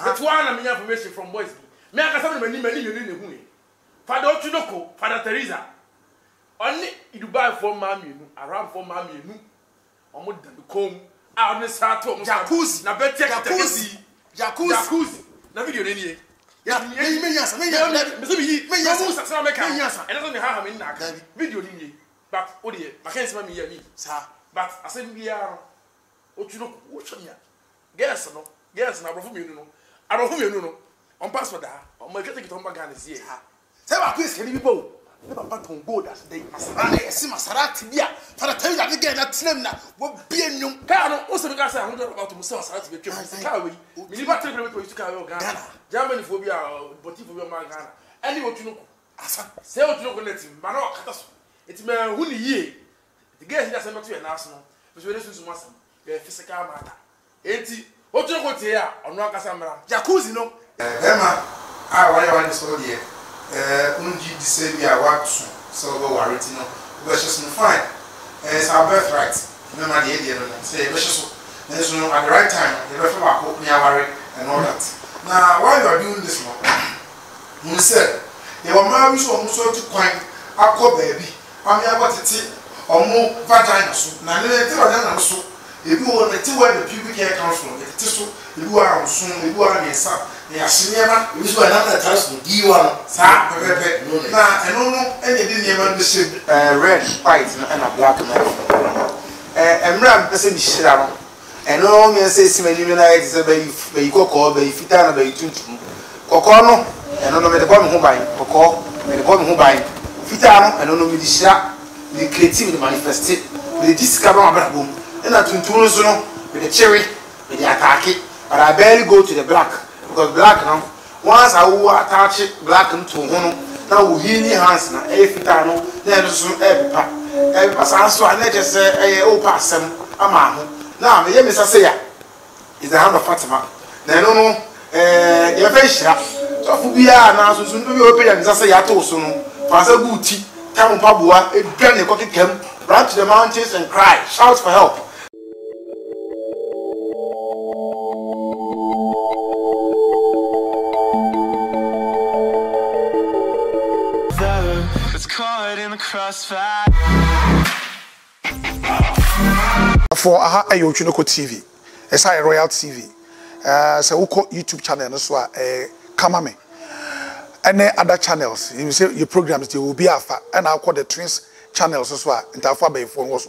It's one of information from boys. Me I can say many you know. Father Ochunoko, Father Teresa. Only Dubai for mommy, around for mommy, omo da kom a on sato jacuzzi na betia jacuzzi na video ni e ya me yansa me so bi me yansa sa make and that's me ha me na video ni e but o de ma kan se ma me ya mi sa but asem bia no Ochunoko wo chonya guess na brofo me no on passport da on ma kete kitomba Ghana sie say ba quiz kedi bibo ne papa ton gold as dey masara esi masara tibia fara tayi da ge na tinem na wo bie nyum ka no o se be ka say I about to say masara tibia twem ka we mi ni ba tere me to you ka we Ghana Germany phobia boti phobia ma Ghana any Ochunoko asa say Ochunoko na tim ba na kata so eti me hu ni yie the guys just say me to your naso no so we sunsun masam the physical matter eti Ochunoko tie a ono akasa mra jacuzzi no Emma why you want to so there unji di say bia what so go worry no we just no fine it's our birthright remember the idea no say we just so no at the right time the birth back up me worry and all that now why you are doing this no we said they were married so to kwan akọ baby am ya botete omo vagina so na ne te o na so ebi wo na te where the pubic hair comes from it so ebi wa so ebi wa na sa ya sinema we so na na trust no di wa sa pepe na eno no enye di niema no shape red white and black na emra pese bi shira no eno me say simani me na it say be kokko be fita na be tuntum kokko no eno no me de bo me ho ban kokko me de bo me ho ban fita no eno no me di shira the creative the manifested the discover ababom and at tuntum so no with the cherry with the attack but I barely go to the black because black now once I will attach black to hono now we heal hands na e fita no na so e pass so na just say o passem ama ho na me ye me say ya is the hand of Fatima na no ye fa hira so fu bia na so no be o pe ya me say ya to so no fa say buti tam paboa e dwa ne kokekam run to the mountains and cry shout for help. Caught in the crossfire. For Ochunoko TV, it's a Royal TV. So we call YouTube channel no so come me. And other channels, you say your programs they will be afa and I call the twins channels so interfere by phone was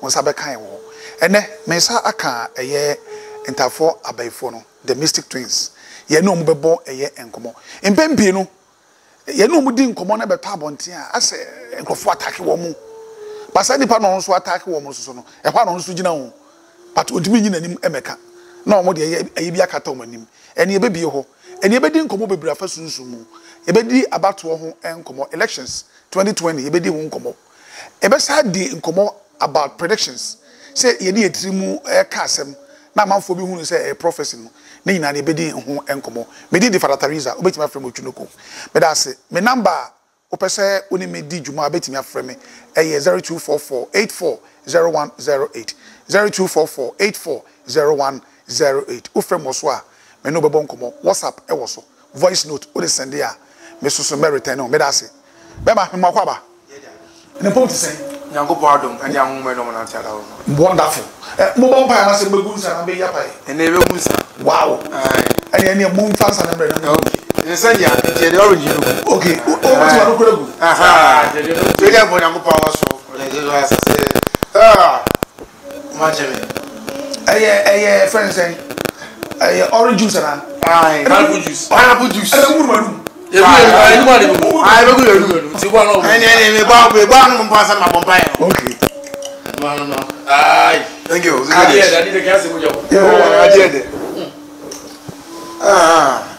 on sabe kan wo. And me sa aka interfere by phone the Mystic Twins. Ye no mo bebo enkomo. Mpempi no ye no mudi nkomo na beto abonten a ase enkofo attack wo mu pasa nipa no so attack wo mu so no e hwa no so gina ho but odimi nyina nim emeka na omo de ayi bi akata o manim ene ye bebie ho ene ye bedi nkomo bebira fa sunsun mu ye bedi abato ho enkomo elections 2020 ye bedi ho nkomo e be sa di nkomo about predictions say ye di etirimu ka asem na manfo bi hunu say prophecy no na nyina ne bedi ho enkomo me di Father Teresa obetima afrem Ochunoko me da se me number opese oni me di djuma obetima afrem me 0244840108 0244840108 ofrem oso a me no bebo nkomo WhatsApp e wo so voice note o de send ya me so me return no me da se be ma me makwa ba ne pon ti say Nyango adom and young woman no na tiara ho. Wonderful. Mo bon pa na se begun sa na be ya pa e. Ene be gun sa. Wow. Ene mo mfansa na bre na. Okay. Ene say ya the orange no. Okay. O ti wa no kura gu. Aha. We dey for nyango pa so. Ene dey wa say Majeme. Aye friends say. Orange juice na. Pineapple juice. Pineapple juice. Ene mu manu. I okay. No. Thank you. I did the gas.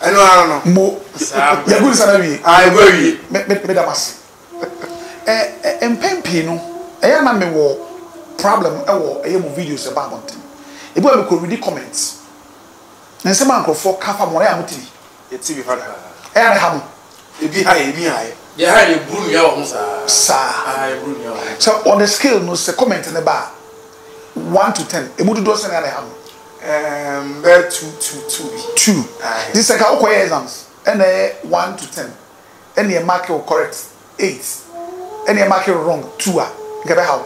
I don't know. Mo. Ya good salary. I very. Me da mas. Empempi no. Eya na me wo problem e wo mo videos about. E bo me ko read comments. Na se man crofo kafa mo ya mutiri. E TV father. Eya na hamu. Ebi high. Yeah, how you brew your own, sir. So on the scale, no, say comment in the bar 1 to 10. Emudu does and I have Bear two. This is how exams. And 1 to 10. And you mark it correct 8. And you mark it wrong 2. Get how?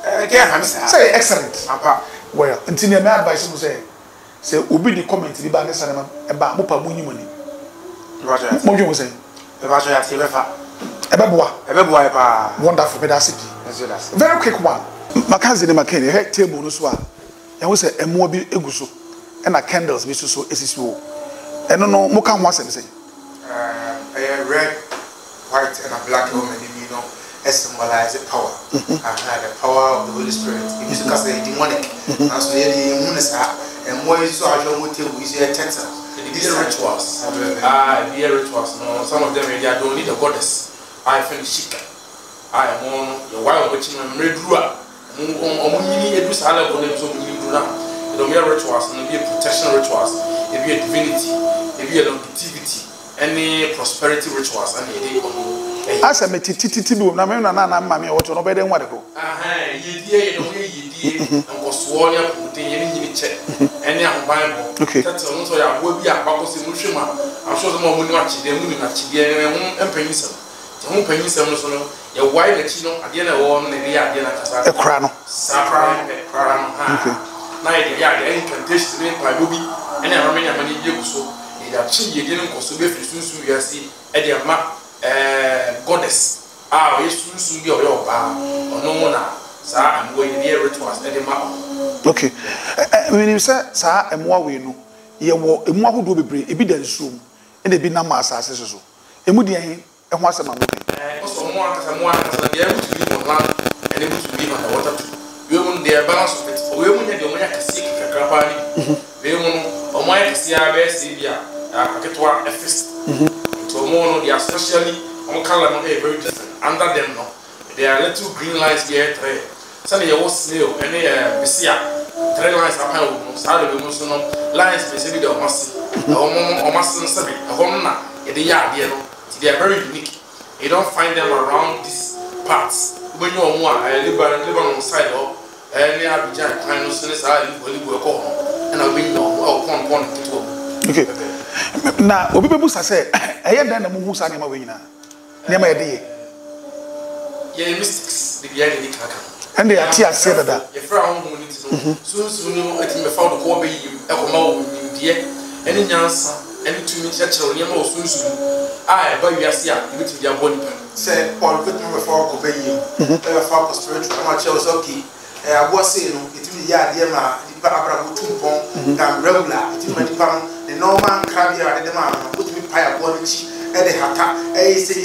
Again, Say excellent. Papa. Well, until you my advice say obi the comment the bank sanema e ba mo pa mo nyimoni. Roger. Mo dwo say. The Roger at Ebefa. Ebeboa e pa. Wonderful medasipi. Very quick one. Makazi ne makeni he table no so a. Ya wo say emo bi eguso. E na candles bi so esisi wo. Eno no mo kan ho asem say. Red, white and a black woman, you know, symbolize the power. The power of the Holy Spirit. It is because they demonic. And so the moon is and more is so I don't want to use your tension. These are rituals. Rituals. No, some of them they don't need a goddess. I feel chic. I am on your wild watching and red rua. Omuni edu sala bo na so muni rua. It don't be rituals and be a protection rituals. It be a divinity. It be a longevity. Any prosperity rituals and it as a metiti bi na me na mama me woto no be den wade ko yedie and was warrior putting any check any bible that's also ya wo bi akwa ko se no hwema I'm sure some money achi dem ni achi dem empenyisem te ho penyisem no so no ya wide the chi no ade na wo no ne ya ade na kasa e kra no sakra no na ya the incantation in bible bi any amanya mani bi guso ya chi yedie no ko so be fi sunsun wiase e de ma goddess yesu bi oyo ba ono na sa amwo ye rituals e de ma okay when you say sa amwo we no ye wo emu ahodo bebre ebi da nsuom e de bi na ma asase so emu de hen e ho asema mo kan so mo aka de emu to be on land and emu to be on the water we mun de balance of it we mun de o mo ya kasi kakra pa ni we mun o mo ya kasi ya be se bia aketwa efist to more they are especially on color no very different under them no there are little green lines here three so they was snail and besia 3 lines up no so they be so no lines be say the almost sabi na they ya there no they are very unique you don't find them around these parts when you are Lebanon side of any Abidjan kind of sense I live ko and I been no pon okay na obi bebu sa say eye dan na mu hu sa ne ma we nyina ne ma ye de ye mystics the behind the kaka and they are tia say dada ye fra ho mu ni so no ati me fa do ko be yi e ko ma wo ni de eni nyansa eni tumi chechero ne ma wo sunsun e ba wiase a e biti dia body pa say Paul put me before ko be yi e fa ko spiritual ma che so okay abo say no itimi ya de ma di pa abra ko tumpon dan regular itimi di pa the normal crab here the man put me pie abo ni chi e de hata say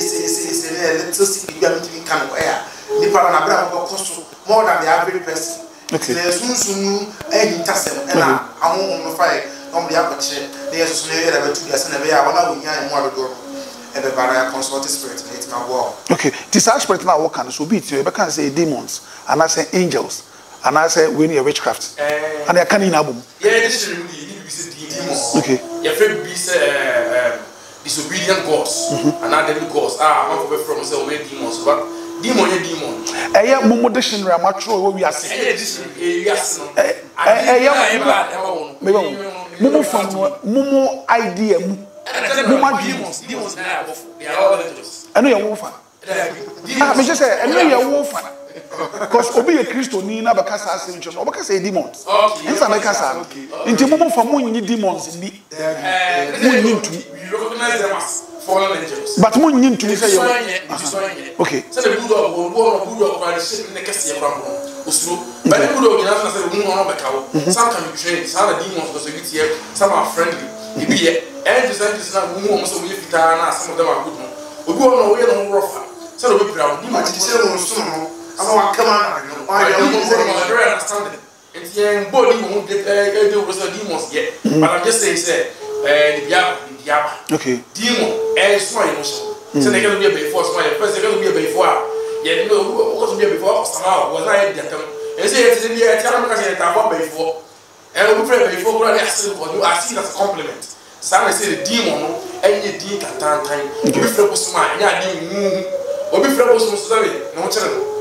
little sick you am to can go here ni pa na abra ko cost more than the average person okay le sunsun e intasem e na ahon no fire no be akoche na yeso no era betu ya se na be ya wana wo nya mu adodo e be bara consult spirit na it ma wo okay this spirit na wo kan so be it you be kan say demons and I say angels and I say when you witchcraft and I can in album this is really be say demons okay your friend be say disobedient gods and other gods man for from say we demons but demon mumu dictionary amatro we are say mumu from mumu idea mumu demons na above they are all angels I know you won't me just say I know you won't because obi a Christo ni na baka sa asem ncho no baka say demons nsa na ka sa nti mumu from munyi demons ni munyi ntu you recognize them as fallen angels but munyi ntu say you okay so the good of shape in the case you from usuro but the good of na say munyi no baka wo some can be trained some are demons because we here some are friendly e be and just na munyi mo so we fita na some of them are good no obi no we no rough so the people are demons ti say no so no ama come on why you understand it it's your body won't get demons yet but I'm just saying say the diaba okay demon so emotion so they can be before so my first can be before yeah no what be before somehow was not yet them and say it's in the tell me say that before and we pray before God ask for you I see that as a compliment so I say the demon no any demon can time we pray for some and ya demon obi pray for some story no chere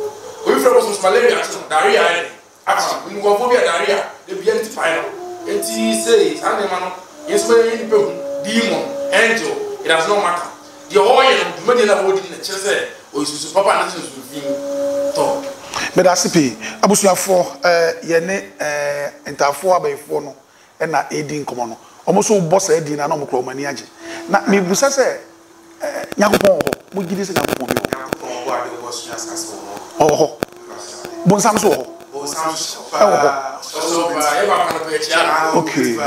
we from malaria diarrhea actually we go for diarrhea the be anti final enti say ane ma no yes me ni pe demon angel it does not matter the oil no me dey na body na kire say o susu papa na susu fin to me da sipi abusuafo ye ne entafo abayfo no na edi nkomo no omo so boss edi na no mkro mani age na me busa se nyakopon ho mo gidi se nyakopon bi nyakopon wa de boss nyasase ho bonsam so ho bonsam so okay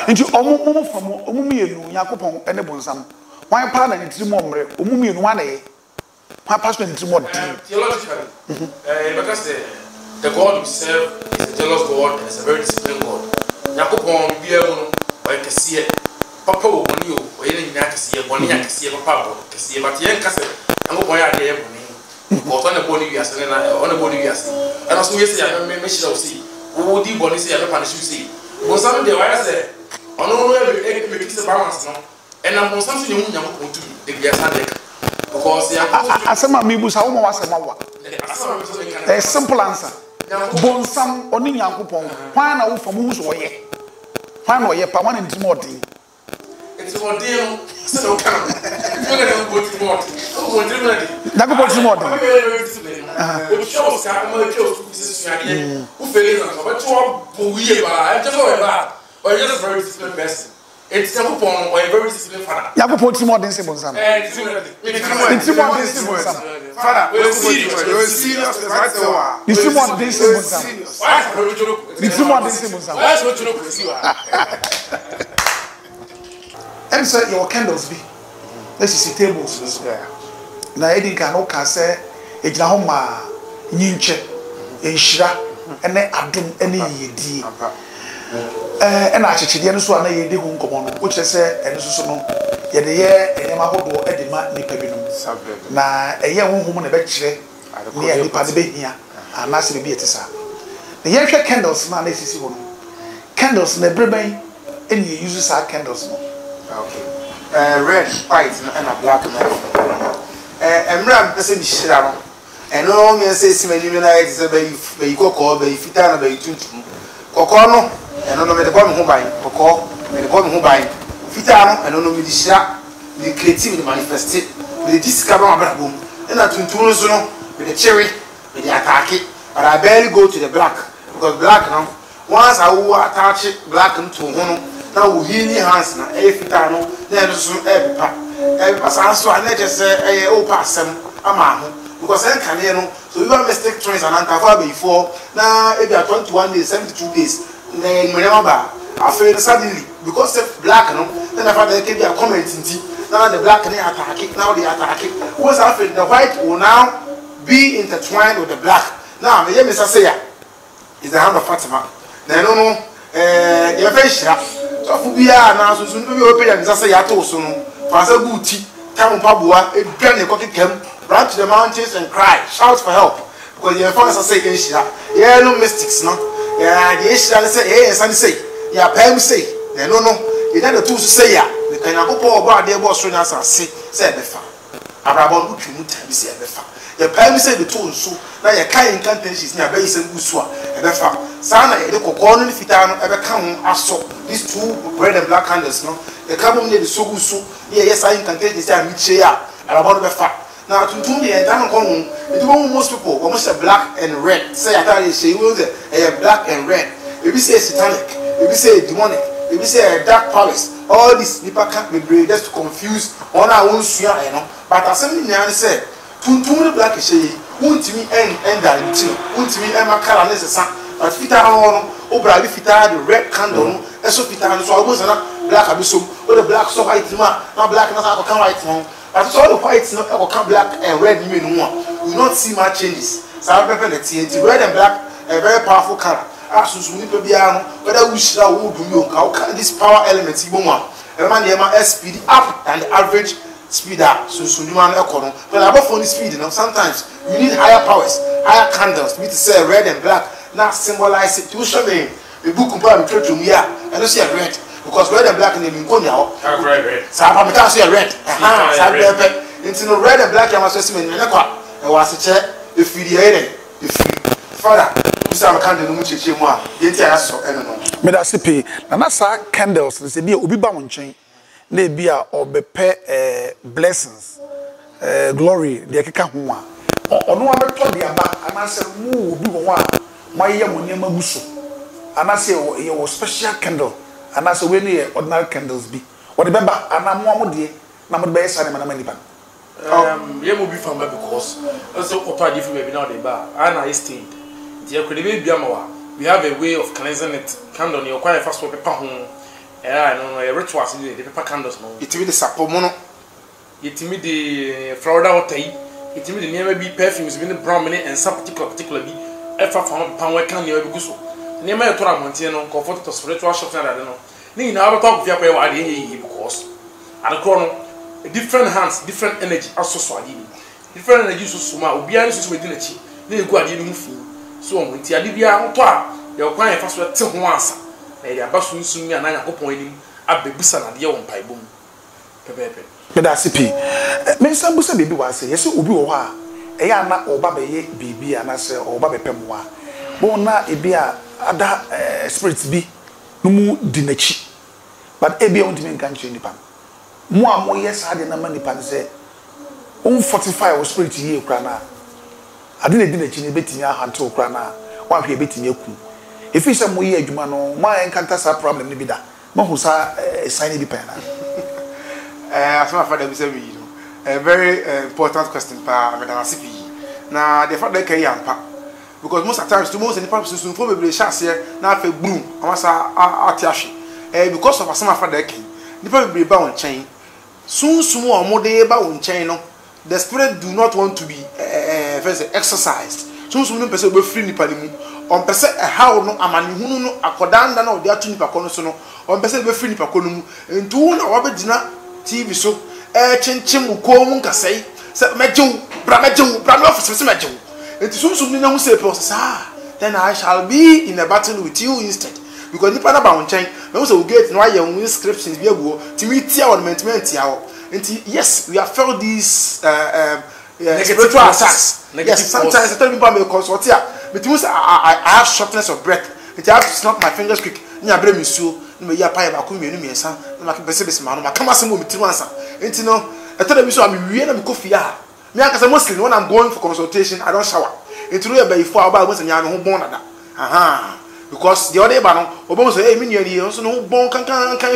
nti omo famo omo mienu nyakopon ene bonsam wan pa na nitiri mo mre omo mienu wana ye pa pastor nitiri mo theologically because the God we serve is a jealous God and is a very disciplined God nyakopon bia mu no wa kese papa wo boni o ye nyina kese boni ya kese papa bo kese but yen kase nyakopon ya de ye boni ko to na boni wi ase na ona boni wi ase ana so yesi ya me shira o si wo di boni se ya me punish si bonsam de wa ya se ono no e me kise balance no and am bonsam so nyu nyakopon tu de bia sa de because ya asema me busa wo mo asema wa a simple answer bonsam oni nyakopon kwan na wo famu so ye kwan no ye pa wan ntimo odin it's what they know so no can you gonna go to more oh dream na di nyakopon ntimo odin o show sa ma show su ya o fele na so but to bo wiye ba e just o ba o just very disciplined person it's nyakopon o very disciplined father nyakopon ntimo odin se bonsam ntimo odin se bonsam father we serious right there ntimo odin se bonsam ntimo odin se bonsam why so churo ko si wa and so your candles be let's see tables na edin kan o ka se ejina ho ma nyinche enhira ene adom ene yedi ena achechide no so ana yedi hu nkomo no o kire se ene so no ye de ye enema hodo e de ma nipa bi no na eye honhom na be kire ne ya nipa de be hia anase be etisa na ye hwe candles na esisi ho no candles na breban ene use sa candles no okay red white and black emram pese bi shira no eno me say simani me na etisa be kokko be fita na be tuntum kokko no eno no me de bo me ho ban kokko me de bo me ho ban fita no eno no me di shira the creative the manifest the discover my brabum and na tuntum no so no me the cherry me the attack but I barely go to the black because black now once I will attach black to ho na wo hini hands na e fita no na e so e pa so na je se e o passem ama ho because en kane no so you have mistake trains and antafa before na e be 21 days 72 days na mmerema ba after suddenly because of black no then after they can be a comment nti now the black they attack it now they attack it was after the white will now be intertwined with the black now me say ya is the hand of Fatima na no ye fe hira so fu bia na so be open ya say ya to so no fa say buti tam paboa e dwa ne kokekam run to the mountains and cry shout for help because ye fa say ye hira ye no mystics no yeah ye hira say eh san say ya pam say na no e da to say ya we can akopọ oba ade bo so nya say say be fa abrabon bu twemu ta bi say be fa ya pam say the to so na ye kan incantations ni abayi say gusu a e be fa sana e de kokọ no fita no e be kan ho aso these two red and black candles no e ka bom ne de so gusu ye yes I incantations say mi che ya abrabon be fa na tuntum de e dan ko ho it won most people almost say black and red say atare say we say black and red maybe say satanic maybe say demonic maybe say dark powers all these people can't be brave just to confuse on our own sua no but asem ni nyan say tuntum black say untimi end that until untimi e makala ne sesa but fita no obra bi fita the red candle no eso fita no so almost na black abisom o the black so white na black na so kan white no but so the white no e kan black and red ni no you not see much changes so pepper the TNT red and black a very powerful color asusu ni pe bia no whether we shira wo dumi o ka this power element igbo mu e ma na e speed up than the average speed up so ni man e ko no but above for the speed no sometimes you need higher powers higher candles to say red and black now symbolize it to show me the book compare me church mu ya I don't see a red because red and black name nko nya o red sa pa me ka see a red sa pepe into no red and black ya ma so see me ne kwa e wa se che e firi e firi father bisa candle no mu cheche mu a yenti aso eno no me da sepe na sa candles se bi obi ba won chen na bi a obepe blessings glory de keka ho a ono abeto de aba anase mu obi wo a maye mo niam aguso anase ye wo special candle anase we ne ordinary candles bi wo de beba anamo amode na mo de be sane na manipa ye mo bi famba because also opa different baby now dey ba ana is stained the could be biamawa we have a way of cleansing it candle on your quite fast for paper ho no a rituals the paper candles no it be the sapo mo no it me the Florida water it me the near be perfumes be the brown money and some particular be efa from pan we can near be so near my to amonte no comfort to spiritual shops na no ni na aba talk via kwa wa dey because at the different hands different energy also so ade different energy so ma obi an so me di na chi na egu ade ni mu fi so o nti ade bia ho to a ye kwan ye fa so te ho ansa na ye aba so nsu mi ananya kopon anim abebisa na de ye won paibom pepepe me da sipi me sambu se bebi wa se yesi obi wo ha e ya na oba be ye bibi ana se oba be pem wa bo na e bia ada spirit bi no mu di na chi but e bia on di men kan che nipa mo a mo yes ade na manipa se on fortify o spirit ye kra na ade na di na chi ne betimi ahanto kra na wa hwe betimi aku efi se mo ye adwuma no ma enkanta sa problem ni bi da ma hu sa sign bi pa na as my father be say we you a very important question pa Madam CP na the father carry ampa because most of the times to most any person so for be chance na afa gburu amasa atiahwe because of asama father ken nipa be ba won chen sunsun o mo de ba won chen no the spirit do not want to be first exercised sunsun no person be free nipa ni mu on person how no amani hunu no akodanda na odi atu nipa kono so no on person be free nipa kono mu ntu na wa be dina TV so chinchin uko mu nkasai se mejew bra me office se mejew nti sunsun ni na hu se pe sa then I shall be in a battle with you instead because nipa na ba won chen me hu se we get no aye inscriptions bi aguo ti mi tia ornament ya wo nti yes we have felt these spiritual attacks yes sometimes I tell people me consult here but you say I have shortness of breath it I have to snap my fingers quick nya bre mi suo me ya pa ya ba ku mienu miensa na ma bese bese ma no ma kama se mo mi tiri ansa enti no I tell them so am wie na me kofi a me akasa Muslim when I'm going for consultation I don't shower enti no ya ba ifo aba mo se nya no ho bon nada aha because the other ba no obo so me nya ni so no ho bon kan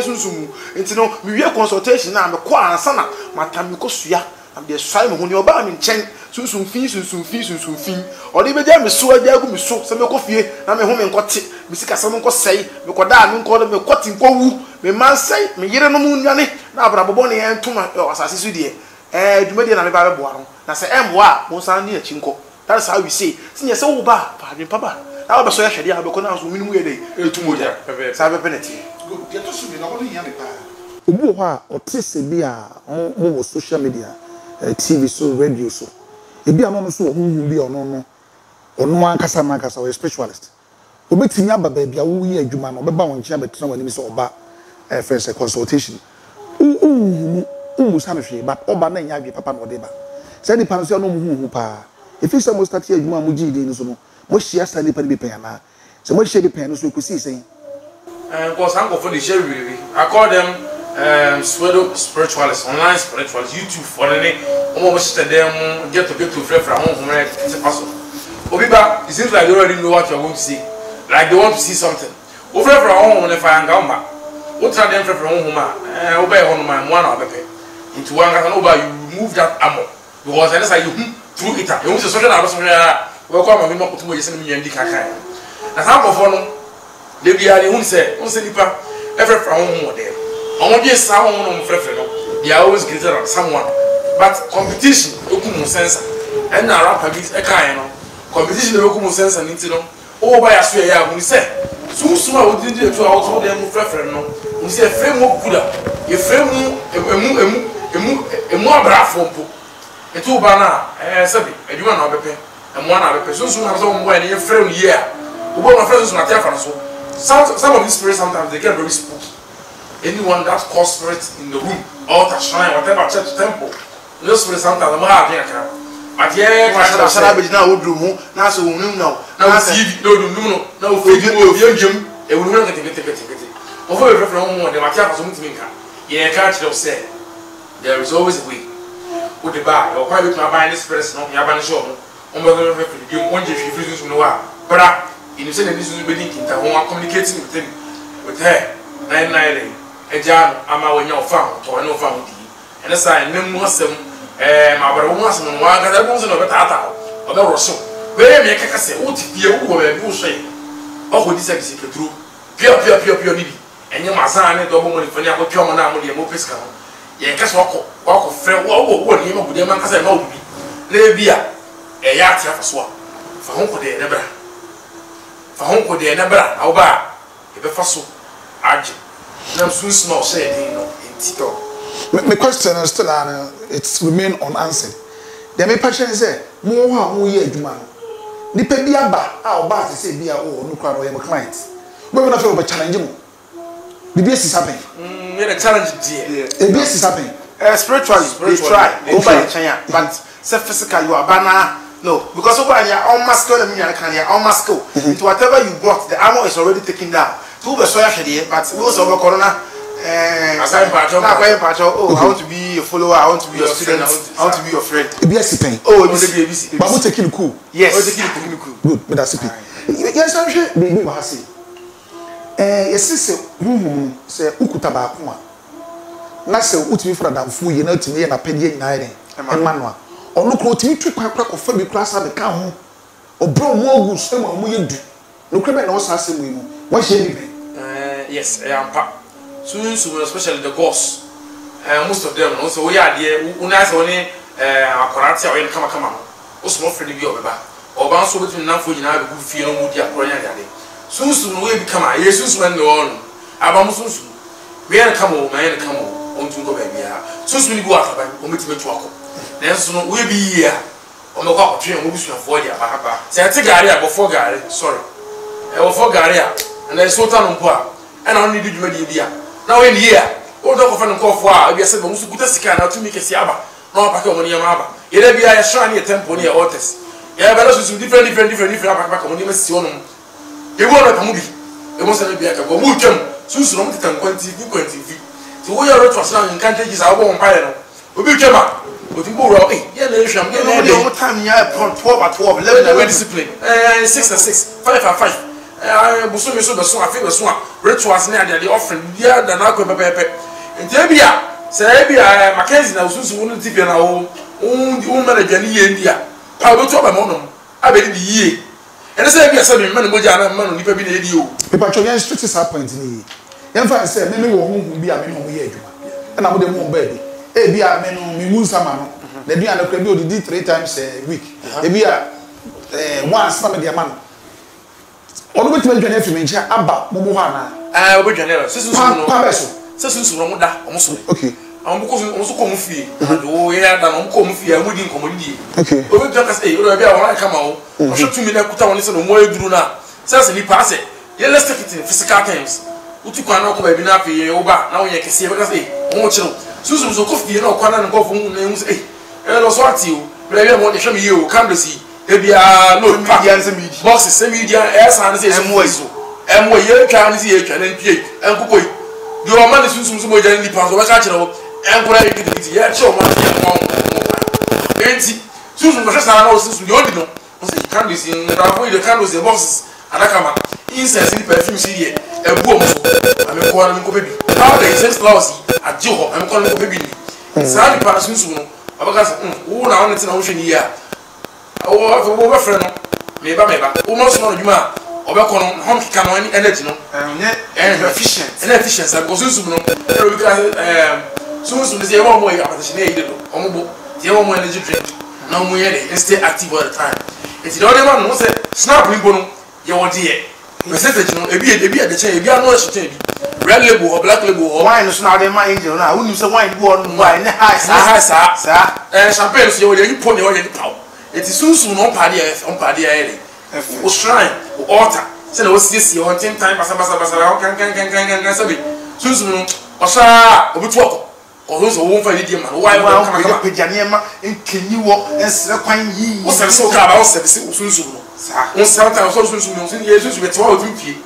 sunsumu enti no me wie consultation na me ko ansa na mata me ko sua am de swai me ho ni oba me nchen sunsun fin odi be ja me so aja gu me so se me ko fie na me ho me nkote me sika se me nko sei me ko da me nko me koti nko wu me man sei me yire no mu nwane na abrabbo ne entuma asase su de dwuma de na me ba be boa no na se emwa mo san ne achi nko that is how we say sinye se wo ba pa dwen papa na ba so ya hwede abeko na so minimu ye de etumo ja sa be penalty ye to su me na wo nya me pa obi wo ha otese bi a mo social media TV so radio so ebi ano so ohun bi ono ankasa na ankasa we specialist obetimi aba ba bia wo yi adwuma no beba won chia betena wani mi so oba first consultation musa no hwe but oba na nya adwe papa no de ba say ni pan so no hu pa if you say mo start adwuma mo gidi ni so no mo hia sa ni pa ni be pen na say mo hia be pen no so ko si sen because I'm going for the share really I call them pseudo spiritualists, online spiritualists, YouTube for any almost them get to friend from home it's a puzzle. Obiba, it seems like they already know what you're going to see. Like they want to see something. Over from home if I am gone back. What are them from home? Obey on my one or the into one and over you remove that armor. Because unless I you through it. You want to social welcome me not to me and the kaka. That's how for no. They be are the one say nipa every from home there. On be sound on frefre no they are always greater than someone but competition okumu sense and na rapper bi e kan no competition dey okumu sense and nti no o ba ya so ya mu say suma o di to a o dem frefre no mu say frame mo kula e frame emu abrafo mpo etu ba na sabi adwuma na obepe emu na obepe suma na so mo e frame here obo na frame so na tia fa so some of these spirits sometimes they get very spooky. Anyone that calls spirit in the room, altar, shrine, whatever church, temple, no spirit sometimes I'm not here. But yeah, I be now would room, now so now na TV no dum no na o feed o bi angem e wonu na kete o fo be frefre mo de matia faso mutimi nka ye ka kire o say there is always a way o de ba o kwa be tuma ban this person no ya ban show mo o mo be frefre bi o nje fi free so no wa bra inu say na this is be link inta ho communicating with her 99 eja ama wonya ofa to na ofa di ene say nem mu asem ma bra wo asem no wa ga da bo so no be tata o be roso we me kaka se o ti fie wo be bi o so o ko di se ki petro pio ni bi enye masan ne do bo mo ni fani akotwa mo na mo de mo peska ho ye ka so ko fre wo ni ma bude man kasa ma wo bi na bia e ya tia fa so a fa hon ko de na bra aw ba e be fa so age na sunsun no say dey no entito my question is still it's remain unanswered. The me patient say mo ho a mo ye adwuma no nipa bi aba a o ba se bi a o no kwa no ye client we na fe o be challenge mo bibi esi happen me the challenge there bibi esi happen spiritually they try over the China but say physical you are banana no because over here all masculine and mean can here all masculine into whatever you brought the armor is already taken down two be so here but we also over corona oh I want to be a follower I want to be your student I want to be your friend bibi esi pen oh ABC but mo take it cool yes good but that's it yes I'm sure baby wa say yesise se ukuta ba ko a na se utimi fra damfo ye na utimi ye na pede nyina ye emma no a ono kro utimi twi kwa ko fa bi kra sa be ka ho obro mo ogu se ma mo ye du no kra be na o sa se mo yi mo hye ni yes ampa so especially the gods most of them no so we are there una se oni akorati a we kama no o so mo frɛ ni bi obeba oba so betumi nanfo nyina be gu fie no mu di akoro nya yade sunsun no we bi kama yesus man no on abam sunsun we na kama o man na kama o ntun ko ba bia sunsun ni bi wa taban o metime tu akọ na nso no we bi yia o me kwa otwe o bi suafo dia ba se ate gari abofo gari sorry bofo gari a na so ta no mpo a na on ni di dwuma di bia na we ni yia o do ko fa no kofo a bia se ba musu kuta sika na tumi kesi aba na o pa ke o ni yama aba ye da bia ya shrine ye temple ni ye altars ya ba na so different aba ka mo ni mesi onum ewu na kamubi emo se bia ka go mu twam sunsun mo tetan kwanti so wo ya ro to asna nkan teji sa wo mpae no obi twam a o ti bo ro ye na ehwam ye na no time ya 12 11 discipline 6 and 6 5 and 5 buso mi so be so afi be so a rituals na ade offering bia da na akọ pepepe ntia bia se bia Mackenzie na sunsun wo TV na wo manager ni ye ndia pa wo to ba mo no abedi di yie ene say bia say me man moja na man nipa bi na edi o people cho yan strict sa point ni yan fa say me wo hu bi a me no ye adwuma na mo de mo ba bi bi a me no me mu sama no na bi an kra bi odidi 3 times a week bi a once na me de man ono betima dwane afi me ncha aba mo mo ha na obi dwane la sesun no pa beso sesun no mo da o mo so okay am ko so ko mo fie do ye da no mo ko mo fie mo di nkomo di okay obi dwane ka say o bi a wona kama o o so tumi na kuta woni se no mo eduru na sense ni pass ye let's take it in physical terms uti kwa na ko ba bi na afi ye oba na wo ye kese be ka say o mo chiro susu so ko fie na kwa na ko fu na hu say lo so ati o be bi mo de hwe me ye o kan do si ebia no media and media boxes some media esa na say mo ye twa na say ye twa na mpie enkukoi di o ma ne sunsun so mo ja ni pa so ba ka kire wo enkura ye kiti ye che o ma ye enti sunsun ko sa na o sunsun yo di no o say kan do si na avoid the candles the boxes adakama incense ni perfume si ye ebu o mo so ame ko na mi ko bebi how the incense flowers aje ho ame ko na ko bebi ni sa ni pa sunsun no abaka sa wo na won ti na wo hwe ni ya wo ba frɛ no meba wo mo so no dwuma obekọ no hom kika no energy no efficient because sunsun no we can sunsun dey one more application dey do omobo dey one more energy drink na mo ye dey stay active all the time it's the other man no say snap ni bono ye wo dey percentage no ebi dey change ebi anu e change bi red label or black label or wine so na dey man angel na who say wine go on wine high sa champagne so ye wo dey pon ye wo dey power it's sunsun no on pade ya o shrine o altar say na o siesie on 10 time basa kan sabi sunsun no o sha obitu akọ o so wo fa ni die man why kama pejane ma enkenyi wo ensre kwan yi o se so ka ba o se sunsun no sa on s'entend so so Jesus be to wa otu pie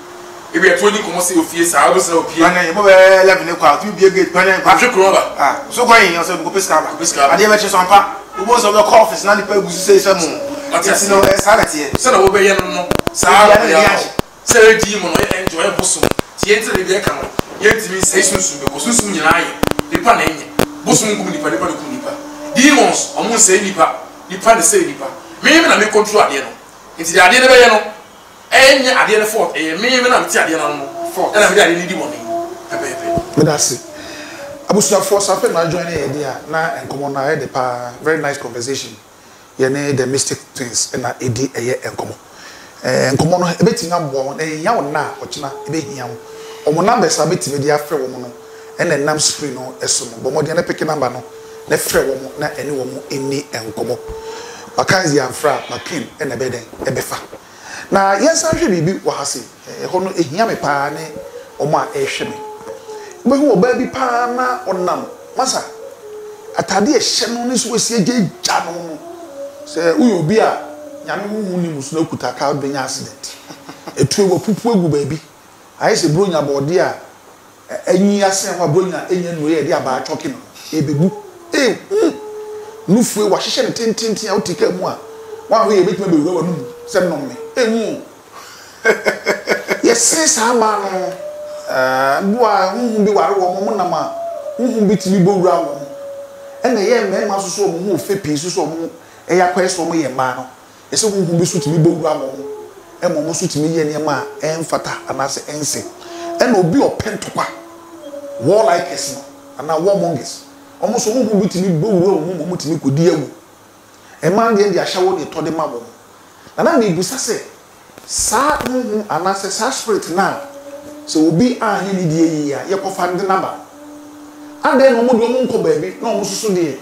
e be to ni komo se ofie sa o se opie na ye mo be 11 ne kwa tu bie gate pan pa hwe kro ba ah so kwa yin so ko pesca ba ade be che so ampa wo so be office na ni pa gusu se se mu ati no sa na tie se na wo be ye no sa ya se e di mo no enjoy bosom tie nti de be ka no ye ntimi se sunsun be ko sunsun nyina aye nipa na enye bosom kum nipa nipa kum nipa demons omo se nipa nipa de se nipa me na me control ade no nti de ade ne be ye no enye ade ne fault me na me ti ade no fault na me de ade ne di mo ne me da se abusuya force afa na join e dia na enkomo na e de pa very nice conversation ye ne the Mystic Twins na edi eye enkomo enkomo no ebetinga mbo na nya wo na ochina ebehia wo omo numbers abetime dia afre wo no na nam screen no eso no bomo dia na pick number no na frɛ wo mo na ene wo mo eni enkomo bakanzi amfra makin na beden ebefa na yensa hwe bibi wo hase ho no ehia me pa ne omo a ehwe me behu oba bi pa na onam masa atade ehye no ne so wasi agya no se uyo bi a nyame hu ni musu na kuta ka benya accident etu wo pupu egu ba bi ayi se bronya body a anyi ase ho bronya enya no ye de aba atwoke no ebebu nufue wa hyehyɛ ne tintintin a wotika mu a wa ho ye betima bewura wa nu se nom me enwu yesi sa ma no bua hu bi ware wo mo nam a hu bi timi bowura wo ena ye mema soso mo hu fe pi soso mo eya kwaso mo ye ma no ese hu bi so timi bowura wo mo so timi ye ne ma emfata anase ense ena obi opentokwa war like es no ana war mongers omo so hu bi timi bowura wo mo timi kodi awu e man de ahyawo de to de ma wo na me busa se sa hu anase sa spirit na so obi ahe ni die yi ya yekofa ndi naba ande no mo do mo nko baabi na mo susu de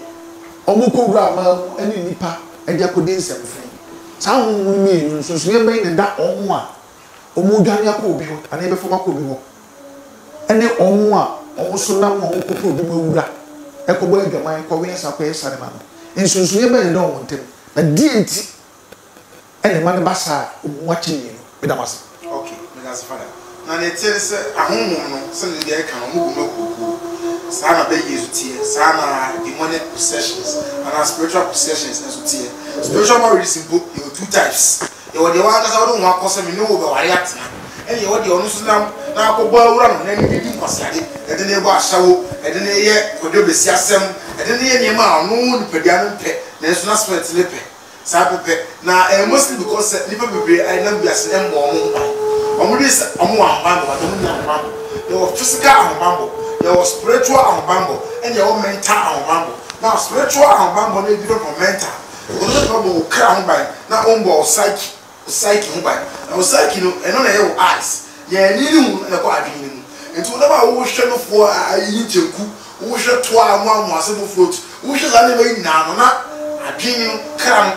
omo ko wura ma ani nipa ade akodi nsemfo sa hu mi nso so ye ben ne da omo a omo dwane akọ obi ho ana ebe foma ko obi ho ene omo a omo so na mo ko ko obi ma wura ekobo adwaman ko we sa ko esa ne ma no nso so ye ben ne da omo ntem na die nti ene ma ne basa omo wachi ni no be da masa okay me that's father na ne tell se ahonhom no se ne dey kan mo gumo kuku sa na be yesu tie sa na demonic possessions and spiritual possessions as tie spiritual marriage simple you two types you the one that don't want cause me no be ware atena and you the onu so na akọgba awura no na ni bi kwasade e de ne go ahyawo e de ne ye kodo besi asem e de ne ye niema anu ni pedia no pe na so na spirit le pe sa pepe na mostly because nipa bebre I na biase embo omo this omo ahbambo but omo na ahbambo your physical ahbambo your spiritual ahbambo and your mental ahbambo now spiritual ahbambo na different from mental omo problem kra ahbambo na ombo psyche ahbambo na psyche no eno na your eyes ye ni ni na ko adwene mu enti wona ba wo hwe no fo ayi ncheku wo hwe to amu ase no float wo hwe la ne ba ina no na adwene no kra no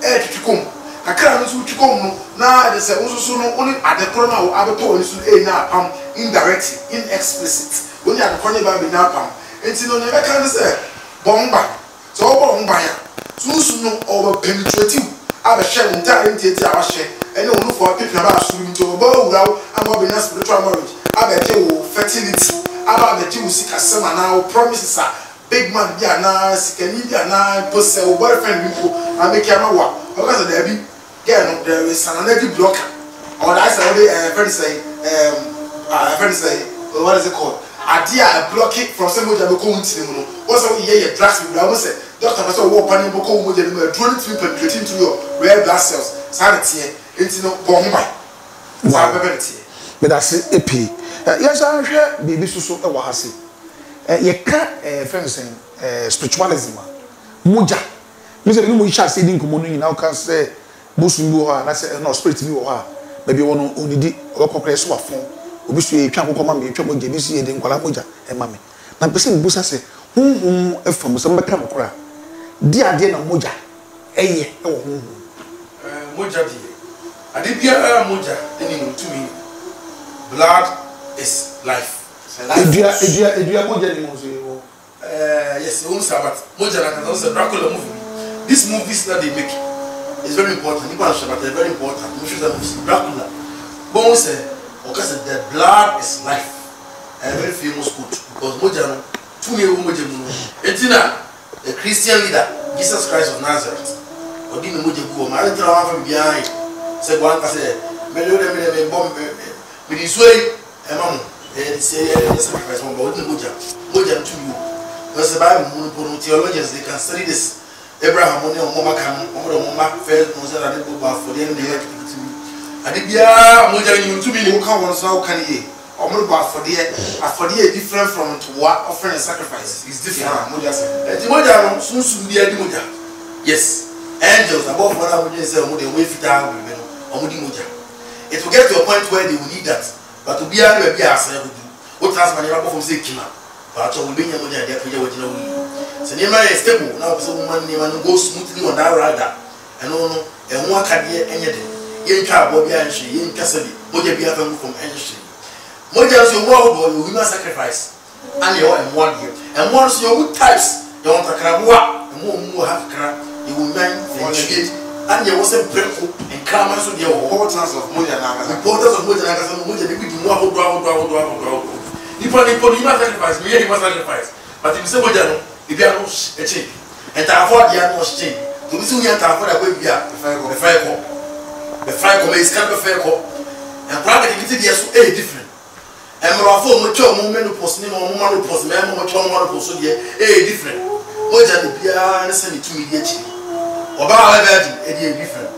tutukom akra no so tutukom no na de se wo so no oni adekoro na wo abeto oni so na apam indirect inexplicit oni adekoro na ba be na apam enti no ne be kan se bomba so bomba ya so no over penetrative aba hye entire enti a wa hye ene onu fo pipi na ba so nti oba wura aba be na spiritual marriage aba je wo fertility aba be je wo sikasema na wo promises a big man bi ana sikani bi ana pose o boyfriend bi ko ameki amawa because there be girl no there is an energy blocker or that's already friend say what is it called adia block it from some moja be ko ntini mu no also ye drugs bi na say doctor person wo pan bo ko moja no drone to penetrate into your red blood cells sanity enti no bomba sa bebelity me da se epi yes I hwe bibi susu e wa hase ye ka friends spiritualism moja me say no mo isha say din komo no nyina o kan say bosun bi ho na say no spirit bi ho ha ba bi wono onidi o kokore so wafon obi so ye twa kokoma me twa moja bi so ye din kwala moja e ma me na pese busa say hunhun e fam so mbeka mokora di ade na moja eye e wo hunhun moja di ade bia moja eni no to me blood is life Edia moja ni mose yes, own Sabbath. Moja na kaza Dracula movie. These movies that they make, it's very important. Nipa Shabbat is very important. We should have Dracula. Bones say, because the blood is life. A very famous quote because Mojano, 2 years Mojamu, Etina, a Christian leader, Jesus Christ of Nazareth. Odin Mojabu, Maritama from behind. Said one said, Melody bomb, Midisway, and Mamma, and say, sacrifice one, but Moja to you. Because the Bible, theologians, they can study this. Abraham, Mama can, Mama, first, Mozart, and for the end, they have to me. I did, yeah, Moja, you to me, who come on, so can ye? Or for the different from what offering a sacrifice is different. Moja, soon be a Moja. Yes, angels above what I would say, they wait for down, or Moja. It will get to a point where they will need that, but to be able to be ourselves, what has my neighbor from Sikima, but I will be a Moja, their prayer with no. So, near is stable now, so man goes smoothly on that rider, and one can hear anything. Yen car, Bobby and she, Yen Cassidy, Moja be a from any. Moja is your world or you will sacrifice. And you are in 1 year. And once your good types, you want a crabua, and more have crab, you will mind for you. And you was a breakfast and come so the importance of Moja. The importance of Moja, Moja, they do more. You sacrifice, me, you must sacrifice. But if you say Moja, if you are not a chain, and I afford the animals chain, to be soon yet afford a way via the fire call. The fire call is kind of fair call. And practically, yes, different. And my phone, much more menopause, no more menopause, much more menopause, different. Moja the Pia and send it to me, or by a different.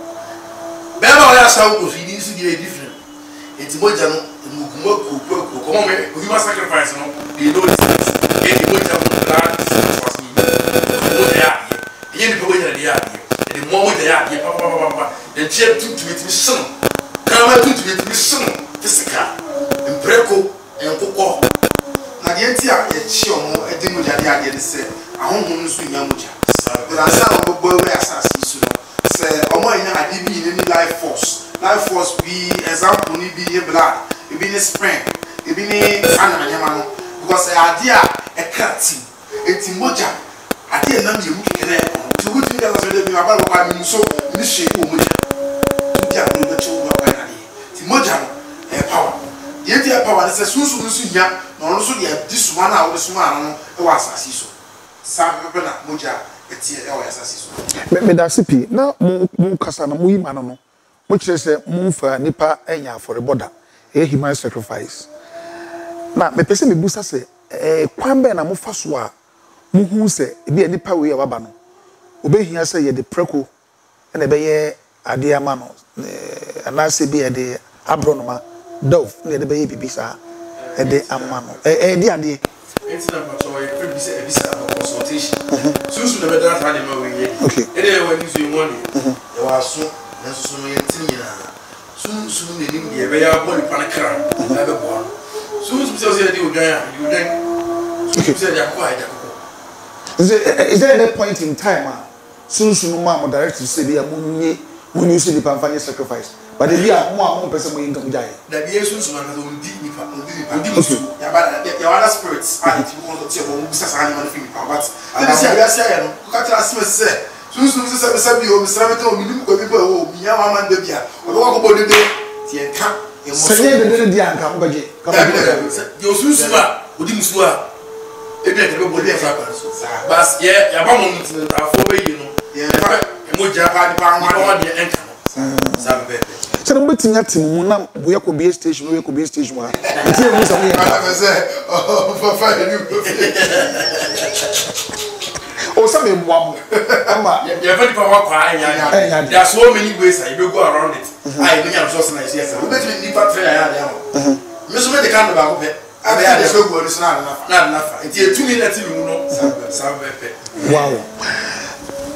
Bema, I shall go feed into the different. It's Moja, you must sacrifice, you know, it's Moja blood, the more they are, Papa, the chair to it with son. Come out to it with son, physical, and Preco. And Coco. Nadiantia, a chion, a demoja, the say, a home swing yamuja. But I saw a boy assassin. Say, oh, my, I did be in any life force. Life force be example, be a blood, it be a spring, it be a Sana Yamano, because I idea a cutting, it's moja. I didn't know you to good thing as I be about what I so in this shape, moja. To get the children of Moja, a power. Yet the power is a soon young, nor also yet this one out of this man was as so. Some people Moja, it's here as me da sipi na mu kasa na mu yima no mo kire se mu fa nipa enya for border human sacrifice na me pese me busa se kwan be na mo fa so a mu hu se bi nipa we ya waba no obehia se ye de preko na be ye ade ama no na se bi ye de abronoma dove na de be ye bibisa e de ama no de ade it's not much or a visa consultation. Soon never that animal we get. Anyway, when you want it, there was soon, and soon they didn't give a body panacram, never born. Soon as you then, you said they're quiet. Is there any point in time, soon, Mamma direct to say, when you see the Panfani sacrifice? But if you are more person in come die, that the Yesus one has only your other spirits are to want to tell Mrs. Animal Philip. But I say, look at us, say, soon as I be over Sarato, you go people, Yaman Debia, or walk about the day, come, say the come back. Your Susua, who didn't swear. If everybody happens, but yeah, Yabamon, you know, yeah, Moja, I the anchor. So I'm waiting at him. Now we are could be a station. We could be a station. Oh, some one. You're very powerful. There are so many ways that you go around it. I think I'm so nice. Yes, we better be part of it. Miss Mede can't about it. I had a slow word. It's not enough. It's 2 minutes. You know,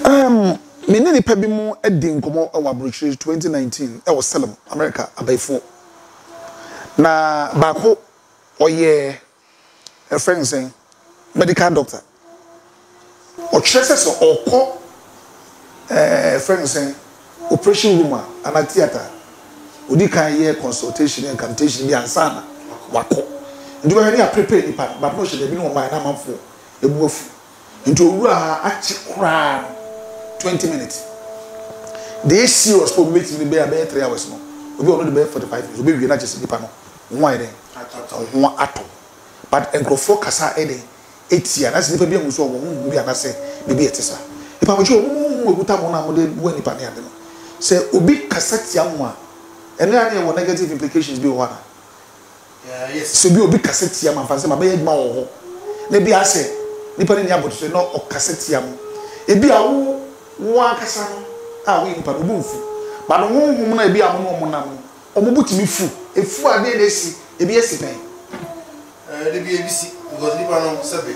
wow. Many people more edding come out our brochure 2019. I was Salem, America, about 4. Na bako oye a friend saying medical doctor. Or churches or call friend saying operation room and a theater. Udi can hear consultation and cantation be ansana. Wako. Do I any prepare the part, but no should have been on my number for a wolf into a actually 20 minutes. they serious for meeting the be 3 hours no obi ono de be 45 minutes obi wie na chese nipa no won ide won ato but enkrofo kasa ede etia na se nipa bi amuso won bi anase bi etisa nipa mo jo mo guta mo na mo de wo nipa ne ade no se obi kasa tia mo a ene ane wo negative implications bi wo na yes so bi obi kasa tia ma fanse ma be yedma wo ho na bi ase nipa ne ni aboto so no o kasa tia mo ebi a wo akasa no a wo nipa no bufu ba no honhom na ebi amono mo nam omo butimi fu efu ade na esi ebi esi pen de bi ebisi because nipa no sebe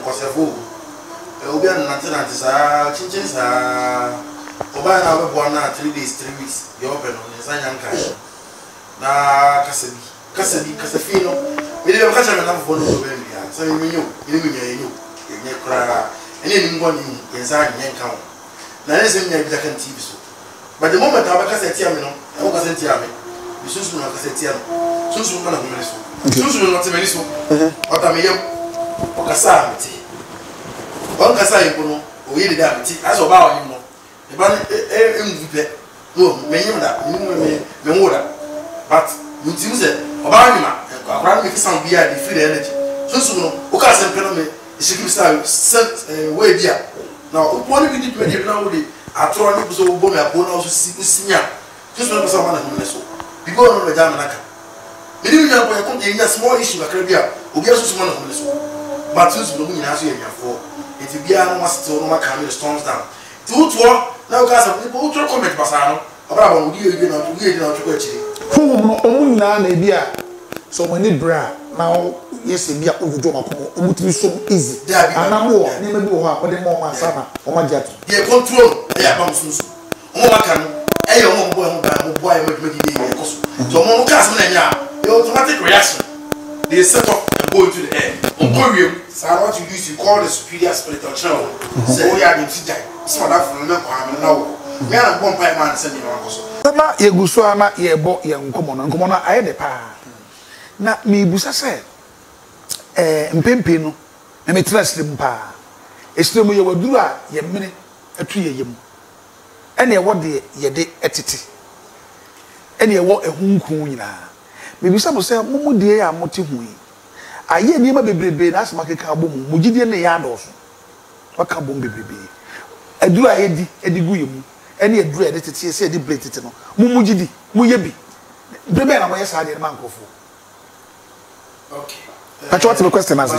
nkosefo obi an nanti sa chinchin sa oba na obo na 3 days 3 weeks yo open no nsanya nka na kasafi no me de ka chama na fo no obe bia so me nyo nye kra ene ni ngoni nsanya nka ho na nse nya bi kan TV so but the moment I was tia me no I was tia me bisusu na ka tia no susu na me so susu na te me so ota me yem o kasa mti on kasa yi kuno o yi da mti aso ba o no e ba mvupe no me yem da me ngoda but mti mze o ba ni ma akra me kisa bi ya di free energy susu no o kasa mpe no me shiki style we bia na o poni bi di me na wo di atoro ni buso bo me akona o sinya just when person na home so bigo no no jam naka me di nya ko ya ko nya small issue akra bia obi aso so na home so but so no nyina so ya nyafo eti bia no must no maka me storms down tuto na o ka sa ni po utro comment basa no abra ba odi edi na ko achiri honhom no omu nyina na ebi a so woni bra na yes bia ojojo makomo omutimi so easy anamo ni me bi wo ha o de mo ma sana o ma jato ye control ya ba musunsu o ma kan e yo mo boy me di ye koso so mo ka se na nya the automatic reaction they set up and go into the air on go wiem so what you use you call the superior spiritual channel so we are the tijai so that for me ko am na wo me na bon pai man se ni ma koso na ye guso ana ye bo ye nkomo na aye de pa na me busa se mpempe no na me trust dem pa estem ye waduru a ye mene atu ye yem ene ye wode ye de etete ene ye wo ehunku nyina me bisa mo se momudie ya mote hu yi aye ni ma bebrebe na asema keka abom mugidie ne ya adoso waka bom bebrebe aduru a ye di gu yemu ene ye duru ye de tete se ye di blade tete no mumugidi mu ye bi bebe na mo ye sa de man kofo okay Pacho what's the question as?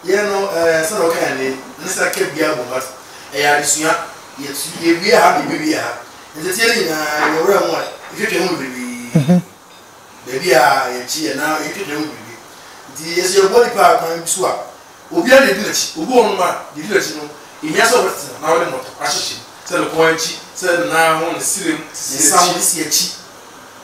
Yeah no so no kan ni nisa ke bia bo but e ya risua ye bia ha bi ha nti tie ni na ye wura mo if you can be baby a ye chi na ye ke dem bi nti ye se body pa kan bisu a obi a de di na chi obi onu ma de di na chi no e nya so wet na wole no ahyehyɛ se le ko anchi se na ho ne sirem ne sam ne si achi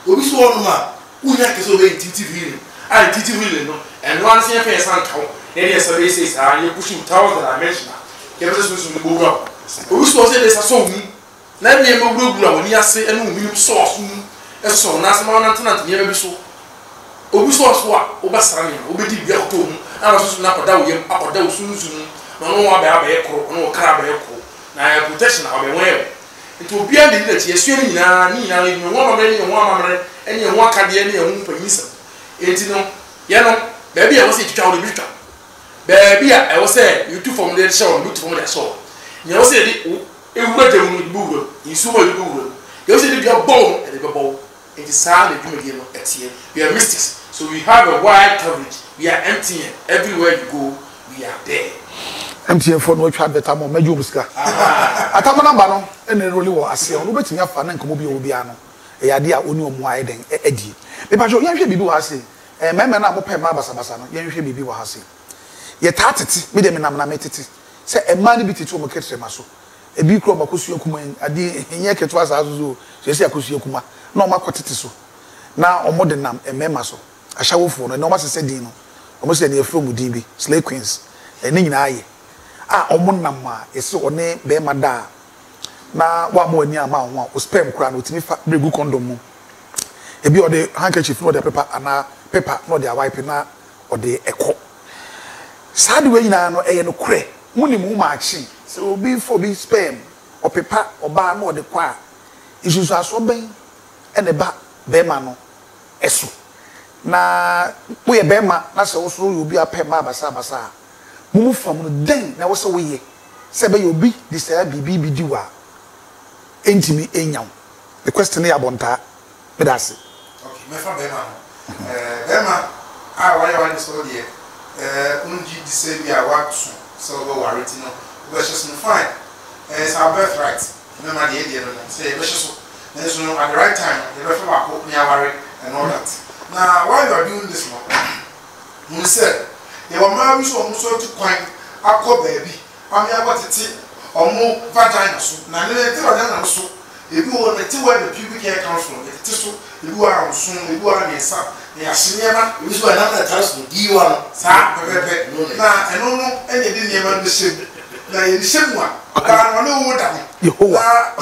obi so onu ma unya ke so be intuitive and teaching really no and once you pay some count then yes so this is you pushing towards the dimension you just so to go up we so say this so mu na me mo gbugbu a woni ase enu mi source mu eso na se ma na tenant me be so obi source wa obasara me obedi bia ko mu ana so na koda wo yem akoda wo sunsun no no wa ba e kro no kra ba e kro na protection a be won nti obi a de ti esu ni nyina ni won ma me ni won ma me eni won akade ni ehun panyisa enti no ye no baby a wo se twitwa wo bitwa baby a e wo se you two from the show you two from the show ye wo se di ewura dem no buuro insu mo buuro ye wo se di bia bon e de bebo enti sa de dwuma die no etie we are mystics so we have a wide coverage we are empty everywhere you go we are there MTN for no twa beta mo meju musika atama namba no ene roli wo ase no betimi afa na nkomo bi obi ano e yade a oni omo aye den edi me pa jo yan hwe bibi wo ase meme na mo pe ma basabasa no yan hwe bibi wo ase ye tatete me de me nam na metete se ema ni bi tete o mo ketre ma so ebi kro makosu akuma ade enye keto asa azuzo se se akosu akuma na o makotete so na o mo de nam emema so ahyawofo no na o ma sese din no o mo se ne efro mu din bi slay queens ene nyina aye o mo nam a ese one be ma da na wa mo ani ama ho o spam kra na otimi fa bregu condom mu ebi o de handkerchief no de paper no de wipe na o de ekọ sad we nyina no eye no kure muni mu ma achi so obi for be spam opepa oba na ode kwa isusu aso ben ene ba bema no eso na wo ye bema na se wo so obi apema basa mumu fam no den na wo se wo ye se be obi di say bibi bi di wa entimi enyaw the question ya bonta me da se okay me fa bema bema wa ni so de unji di say bi a wa so so go warranty no we just no fine it's our birthright remember the idea no say we just so no at the right time the refer back up near worry and all that now while you are doing this no we said they were married so to coin akọ baby ami agotete omo vagina so na le te na so ebi wo na te where the pubic hair comes from it so ebi wo am so ebi wo am esa ya sinema ebi so na na taras no di wa no sa pepe na eno no enye di niema no shem na ye shem wa ka no le wo da no Yehowa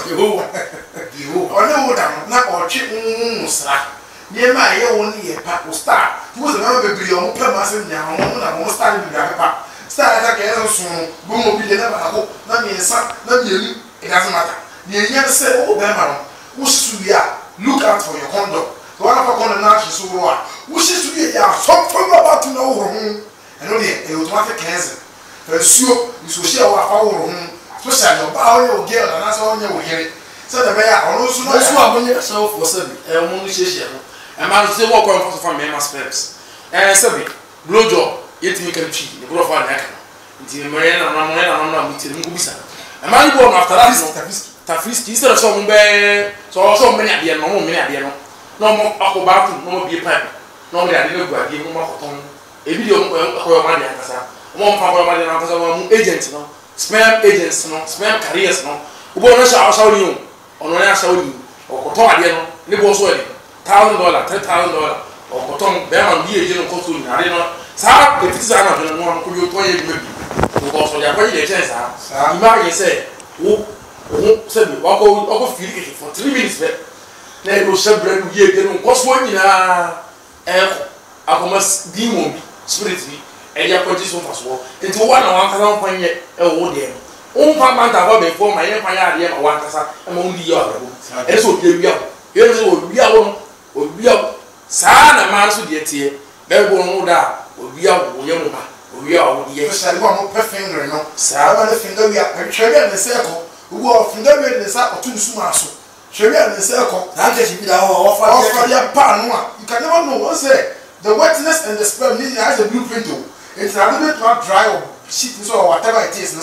ono wo da no na otwe musra niema ye wo ni ye pa star wo se na bebiri o mo pa ma se nya ho na mo star bi ga pa star that can so boom bi de na ba ko na mi nsa na mi elu it doesn't matter the yen say o be ma no wo su ya look out for your conduct the one for conduct na so ro a wo su ya so from about to know ho and no dey automatic cleansing so you share wa fa wo ho especially about your girl and as on your here so the be ya ono so no so abonye so for sabi mo no share no e ma say work on for me ma specs sabi blow job yetimi kan chi ne bro fa na kan nti mere na mutiri mu bisa e ma ni bo no after that no tafiski instead of so mo be so me na de no mo me na de no mo akoba tu no mo bi pipe no mo de ade no gua de mo makoton e video mo ko ma de akasa mo fa ko ma de na akasa mo agent no spam agents no spam careers no ubo no sha ni o ono na sha ni o ko to ade no ne bo so ade $1,000 $3,000 o ko to be man bi eje no ko so ni ade no sa ke tisa na no no ko yo to ye bi o ko so ya ko ye che sa ima ye se o se bi wa ko feel it for 3 minutes be na no se bre no ye de no ko so ni na akomas di mo bi spirit bi e ya ko ji so faso enti wo na wan kasa wan ye e wo de o pa man ta ba be fo ma ye pa ya de ma wan kasa e mo ndi ya ba e so bi wi a ye so wi a wo obi a sa na ma so de tie be bo no da obi a wo ye mo ba obi a wo de ye especially one more finger no sa ba the finger we are chwe na se ko wo finger we na sa otu nsu ma so chwe na se ko na ke ji bi da o fa ya pa no a you can never know what say the wetness and the sperm need has a blueprint o it's a little bit more dry or shit so whatever it is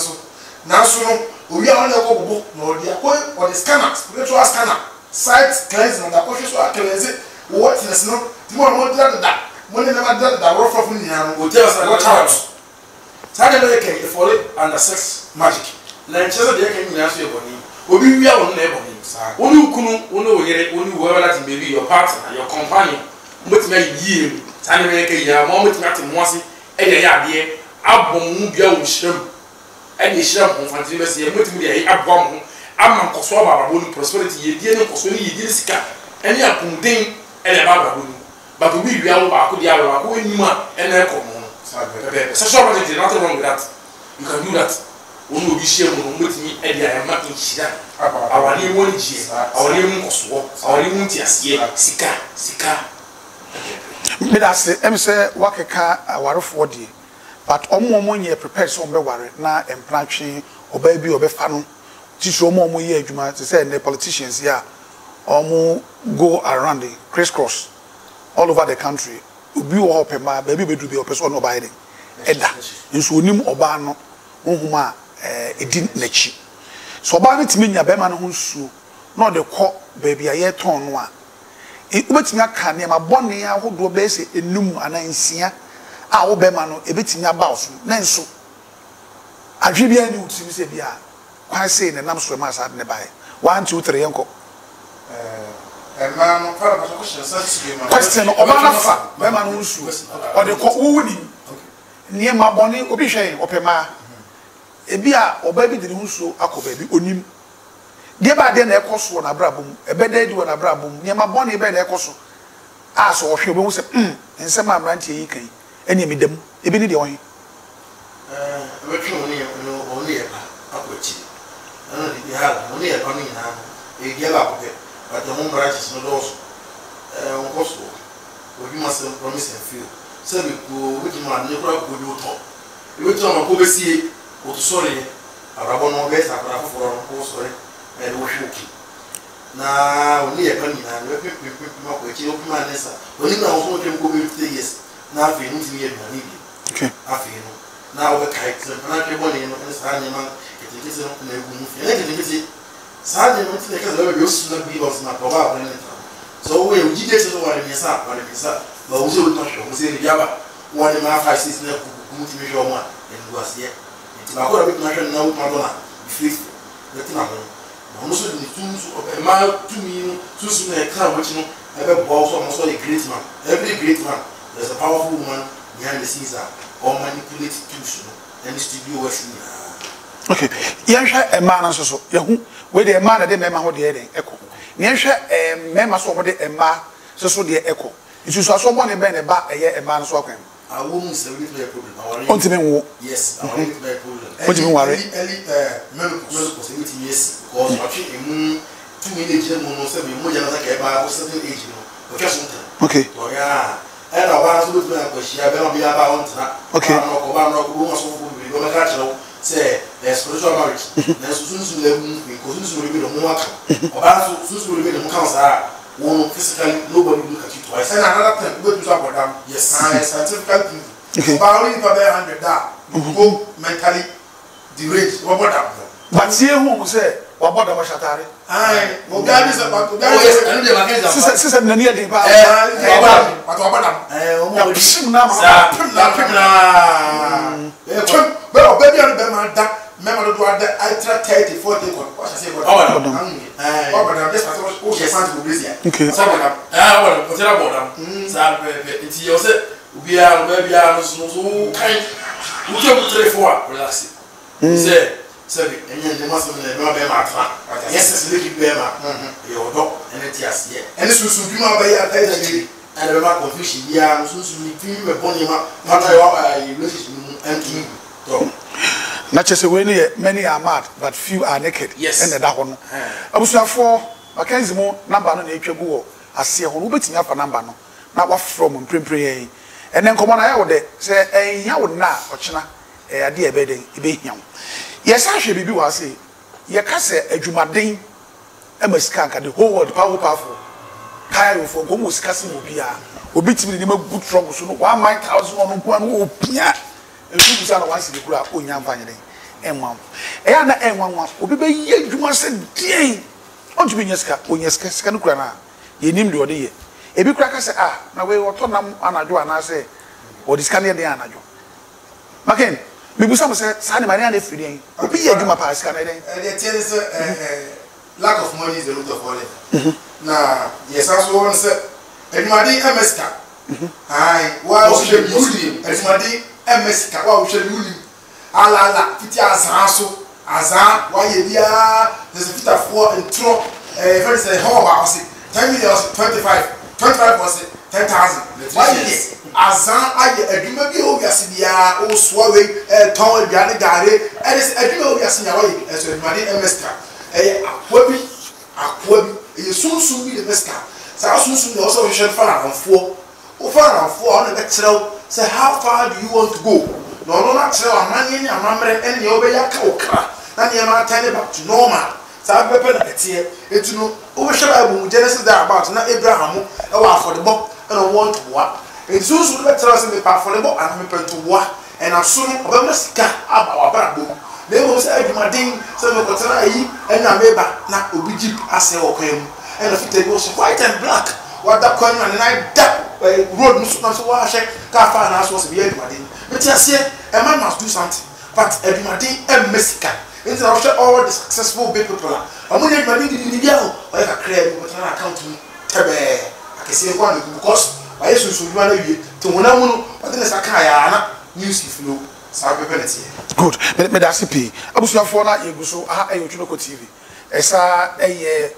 na so no obi a no ko bobo no dia ko or the scanner spiritual scanner site cleansing and the conscious or cleansing wetness no the more that money never done that rough from ni no o tell us watch out sa de no ke fall under sex magic na nchese de ke nyina so e boni obi wi a won na e boni oni ukunu oni oyere oni wo wala tin baby your partner your companion mutime yie sa ne me ke ya mo mutime atem wase e de ya de abom mu bia wo hyiram e de hyiram ho fantini be se mutime de abom ho amma nkoso baba boni prosperity ye die ne nkoso ne ye die sika eni akundin e de baba boni but we are all dia wa ko enima e na ko mo so so what is nothing wrong with that you can do that when we share mo mutimi e de ya ma inhira awani woni ji awani mu nkoso awani mu ntiasie sika me da se em se wakeka awarefo de but omo nye prepare so be ware na emplatwe oba bi obefa no tisi omo ye adwuma to say the politicians here omo go around the crisscross all over the country obi wo hopema baby bedu bi opeso no buy dem eda nso onim oba no honhuma edi nachi so oba no timi nya be ma no hunsu no de kɔ baby aye ton no a ubetimi aka ne ma bɔne ahodo be se enum anansia a wo be ma no ebetimi aba oso na nso adwe bia ni utimi se bia kwan se ne nam so ma sa ne bae 1 2 3 enko man for question oba na fa be ma no nsu o de kɔ wuni nie ma bɔne obi hwɛn opema ebi a oba bi de nsu akɔ ba bi onim de ba de na ekoso na brabom ebeda di na brabom nie ma bɔne be na ekoso a so ohwe obi hu se nsɛm amrantie yi kan eni mi dem ebi ni de wɔn we twa oni no oni e ba akɔchi ana di hala mo ne pa ni na e dia ba ko ke but the more branches no those on cost obi ma se promise and feel say we go we ma ne kura ko do to we to ma ko be sie o to sori arabo no be sa kura fo ro ko sori e wo shuki na oni e pa ni na we pe ma ko chi obi ma ne sa oni na o so ke ko be 3 years na afi no ti ye ma ni bi okay afi no na o kai tse na ke boni no ne sa ni ma ke ti se no na egu mu fi ne ke ti sa ni no ti ne ke za be osu na bi o na ko ba ne so we uji de so wa ni sa ba o se o to so o se ni yaba won ni ma 5 6 na ku mu ti mi jo mo en du asie ti ba ko ra bi na hwe na o ma do na free le ti na mo no so ni tu so e ma tu mi no tu so na e ka wo ti no e be bo so mo so a great man every great man there's a powerful woman behind the scenes or manipulate tools no and studio work ni okay yan hwa e ma na so yahu we de e ma na de me ma ho de e den eko ni hwa me ma so mo de e ma so de eko itu so aso mo ne be ne ba eye e ma no so akwan I won't say we play problem our on ti me wo yes I want to play problem on ti me ware menopause we ti yes because what you too many age mo no say me mo jana ka e ba certain age no okay so okay to ya and I want to do na ko shia be no be aba on tra okay no ko mo so fu bi go me ka chero say spiritual marriage na so sunsu le mu ko sunsu le bi do mo aka oba so sunsu le bi do mo kan sa won physically nobody look at you twice and another thing go to about them yes scientifically about only for 100 that go mentally deranged what about them but see who say what about the shatare ai o ga ni se ba to ga yes and the market sisa na ni de ba but what about them o mo di sim na ma but o baby on be man da me ma do ada I try 30 40 ko what say what about them just as o se fan to busy okay so what them well o tira about them sa pe ti yo se obi a no baby a no so kan o ke mo 3 4 relax say sabi enye ne maso ne be ma atra yes se le ki be ma yo do ene ti asie ene susu bi ma ba ya ta da ni ene be ma confusion ya no susu ni fi me boni ma na yo relationship mu antu to na chese we ni many are mad but few are naked yes and da ho no abusuafo makanzi mo number no na etwagu wo ase ho no betimi afa number no na wa from mprempre yen ene nkomo na ya wo de se enya wo na ochina ade ebe den ebe hia yes ahwe bibi wa se ye ka se adwumaden amasika nka the whole world powerful kairo for go musika se obi a obi timi ni magu trunk so no 1,000 no nko an opia esu bisa na wansi de kura onya mfanye den enwa eya na enwa nwa obi be ye adwuma se den onto bi nyesika onyesika sika no kura na ye nim de ode ye ebi kura ka se na we woto nam anadwo ana se odi sika ne den anadwo maken bibusa mo se sa ne mari na free den obi ye adwuma pa sika na den the thing is lack of money is the root of all it na yes also one say anybody MSK ai wa o se muslim anybody MSK wa o se muslim ala fiti azan wa ye dia there's a fita for intro very say how about say 10 million 25 was 10,000 why yes azan aye aduma bi o wiase bia o so we ton aduane gare and is aduma o wiase nya wa ye so anybody MSK akwa bi sunsun bi de meska sa sunsun de also hwe fa na anfo o fa na anfo o na be kirew say how far do you want to go no na kirew amanye ni amamre ene o be yaka okra na ne ma tane back to normal sa be pe na etie etuno o be hwe Bible Genesis there about na Abraham e wa affordable and o want to wa sunsun be kirew say me pa affordable and me pen to wa and asunu o be meska aba wa barabo lemo se adwumaden se me kotara yi enya meba na obi jeep ase okwam and if it was white and black what that coin and I that road no so wa hye ka fa na so se be adwumaden it is here a man must do something but adwumaden e mesika into all the successful big people amunye adwumaden di dia o wa ka credit but na account mu tebe akese kwa because wa yesu so dwuma na wie to wona mu no what is aka ya na news flow sa bebelete good me da CP abusuafo na yeguso aha Ochunoko TV esa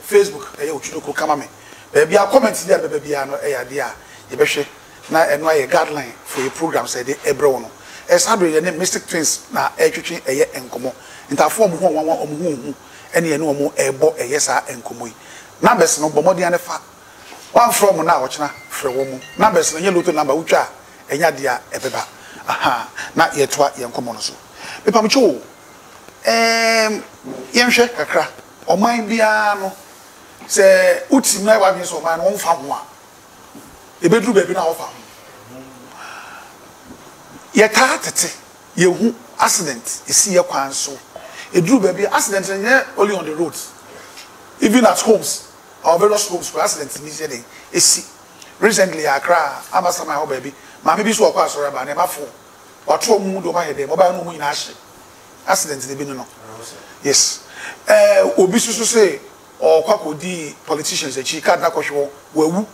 Facebook Ochunoko kama me be a comment there be bia no de a ye behwe na eno aye guideline for your program say de ebrewo no esa do ye ne Mystic Twins na etwetwe enkomo ntafo omho ene ye no mo ebo eyesa enkomo yi numbers no bomodi ane fa one from na wochena frɛ wo mu numbers no ye loto number wutwa enya dia ebeba aha na ye toa ye nkomo no so pepam cho yenhwe kakra oman bia no se utim na wadwen so oman no mfa ho a ebedru ba bi na wo fa ho ye ta tete ye hu accident esi ye kwan so edru ba bi accident only on the roads even at homes our various homes for accidents in this day esi recently Accra amasa my baby ma me bi so okwa asoro ba na ma fo wato mu do ma hede mo ba no mu nyina ahye accident de bi no yes obi susu say okwa kodi politicians echi card na kohwo wawu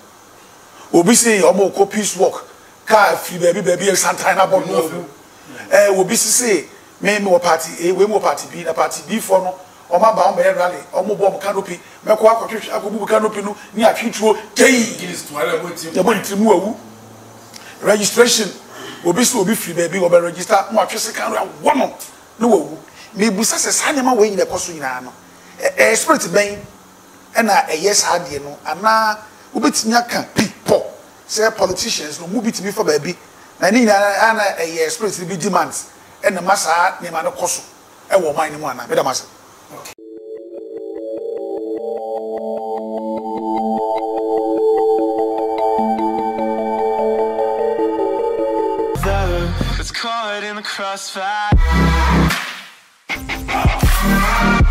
obi say omo ko peace walk car free baby sometime na board no obi say me party we mo party B na party B for no Oma ba ombe rally omo bom canopy meko akotwe akobu canopy no ni atwetwo tei ya bo ntimu awu registration obi so obi free baby obi register mo atwese kan wo no no wawu me busa se sanyama we nyine koso nyina no spirit ben na yes ade no ana obetinya kan people say politicians no mu bitimi for baby na ni nyina ana spirit bi demands na masa ne ma no koso e wo man ni mu ana me da masa. It's caught in the crossfire.